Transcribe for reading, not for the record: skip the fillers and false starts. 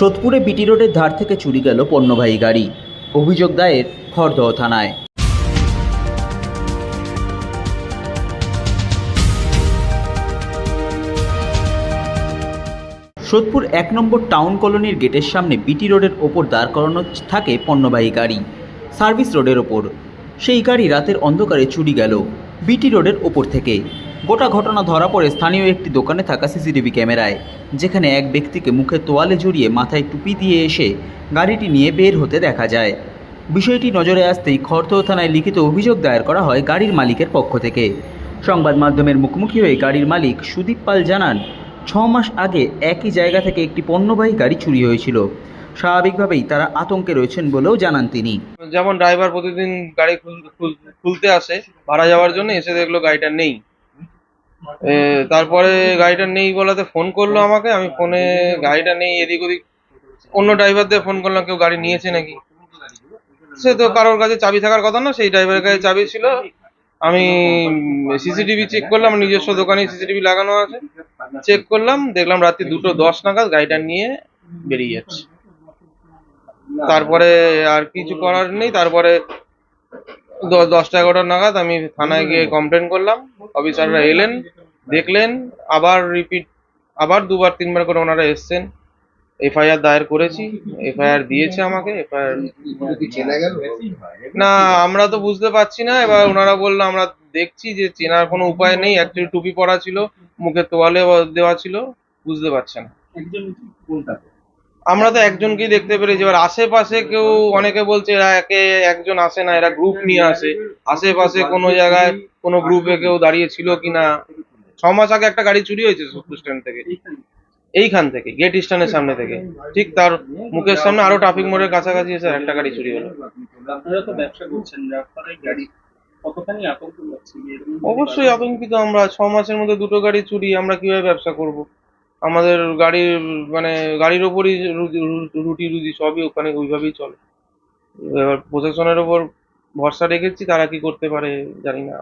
সোদপুরে বিটি রোডের ধার থেকে চুরি গেল পণ্যবাহী গাড়ি। অভিযোগ দায়ের খড়দহ থানায়। সোদপুর ১ নম্বর টাউন কলোনির গেটের সামনে বিটি রোডের ওপর দাঁড় করানো থাকে পণ্যবাহী গাড়ি, সার্ভিস রোডের ওপর। সেই গাড়ি রাতের অন্ধকারে চুরি গেল বিটি রোডের ওপর থেকে। গোটা ঘটনা ধরা পড়ে স্থানীয় একটি দোকানে থাকা সিসিটিভি ক্যামেরায়, যেখানে এক ব্যক্তিকে মুখে তোয়ালে জড়িয়ে মাথায় টুপি দিয়ে এসে গাড়িটি নিয়ে বের হতে দেখা যায়। বিষয়টি নজরে আসতেই খড়দহ থানায় লিখিত অভিযোগ দায়ের করা হয় গাড়ির মালিকের পক্ষ থেকে। সংবাদ মাধ্যমের মুখোমুখি হয়ে গাড়ির মালিক সুদীপ পাল জানান, ৬ মাস আগে একই জায়গা থেকে একটি পণ্যবাহী গাড়ি চুরি হয়েছিল। স্বাভাবিকভাবেই তারা আতঙ্কে রয়েছেন বলেও জানান তিনি। যেমন ড্রাইভার প্রতিদিন গাড়ি খুলতে আসে ভাড়া যাওয়ার জন্য, এসে দেখলো গাড়িটা নেই। তারপরে গাড়িটা নেই বলাতে ফোন করলো আমাকে। আমি ফোনে গাড়িটা নেই এদিক ওদিক অন্য ড্রাইভারদের ফোন করলাম, কেউ গাড়ি নিয়েছে নাকি। সে তো কারোর কাছে চাবি থাকার কথা না, সেই ড্রাইভারের কাছে চাবি ছিল। আমি সিসিটিভি চেক করলাম, নিজস্ব দোকানে সিসিটিভি লাগানো আছে, চেক করলাম, দেখলাম রাত্রি 2:10 নাগাদ গাড়িটা নিয়ে বেরিয়ে যাচ্ছে। তারপরে আর কিছু করার নেই। তারপরে 10টা-11টা নাগাদ আমি থানায় গিয়ে কমপ্লেন করলাম। অফিসাররা এলেন, দেখলেন, আবার রিপিট, আবার 2-3বার করে ওনারা এসছেন। এফআইআর দায়ের করেছি, এফআইআর দিয়েছে আমাকে। এফআইআর না, আমরা তো বুঝতে পারছি না। এবার ওনারা বললো আমরা দেখছি যে চেনার কোনো উপায় নেই। অ্যাকচুয়ালি টুপি পরা ছিল, মুখে তোয়ালে দেওয়া ছিল, বুঝতে পারছে না। আমরা তো একজনকেই দেখতে পেরেছি। এবার আশেপাশে কেউ, অনেকে বলছে এরা একজন আসে না, এরা গ্রুপ নিয়ে আসে। আশেপাশে কোনো জায়গায় কোনো গ্রুপে কেউ দাঁড়িয়ে ছিল কিনা। 6 মাস আগে একটা গাড়ি চুরি হয়েছে সোদপুর স্ট্যান্ড থেকে, এইখান থেকে গেট স্ট্যান্ডের সামনে থেকে, ঠিক তার মুখের সামনে আরো ট্রাফিক মোড়ের কাছাকাছি এসে একটা গাড়ি চুরি হলো। অবশ্যই আতঙ্কিত আমরা। 6 মাসের মধ্যে 2টো গাড়ি চুরি, আমরা কিভাবে ব্যবসা করব? আমাদের গাড়ির মানে গাড়ির ওপরই রুটি রুজি সবই ওখানে ওইভাবেই চলে। এবার প্রশাসনের ওপর ভরসা রেখেছি, তারা কি করতে পারে জানি না।